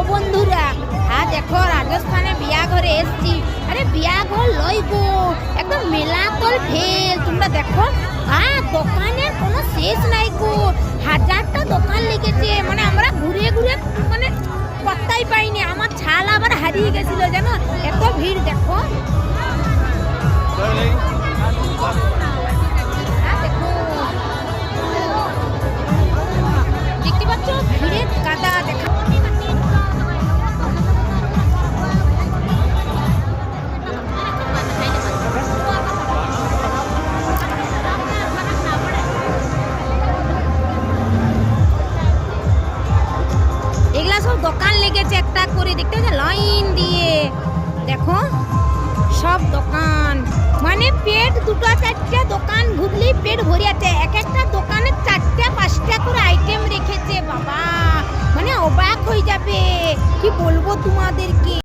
বন্ধুরা, দেখো রাজস্থানে বিয়া ঘরে এসছি। আরে বিয়া ঘর লই গো, একদম মেলাতল ফেল। তোমরা দেখো, দোকানের কোনো শেষ নাই গো, হাজারটা দোকান লেগেছে। মানে আমরা ঘুরে ঘুরে মানে পত্তাই পাইনি। আমার ছাল আবার হারিয়ে গেছিল জানো, এত ভিড় দেখো। দেখতে পাচ্ছ ভিড়ের কাদা দেখা। এগুলা সব দোকান লেগেছে একটা করে, দেখতে পাচ্ছ লাইন দিয়ে। দেখো সব দোকান, মানে পেট দুটো চারটে দোকান ঘুরলেই পেট ভরে আছে। এক একটা দোকানে 4টা 5টা করে আইটেম রেখেছে বাবা, মানে অবাক হয়ে যাবে। কি বলবো তোমাদেরকে।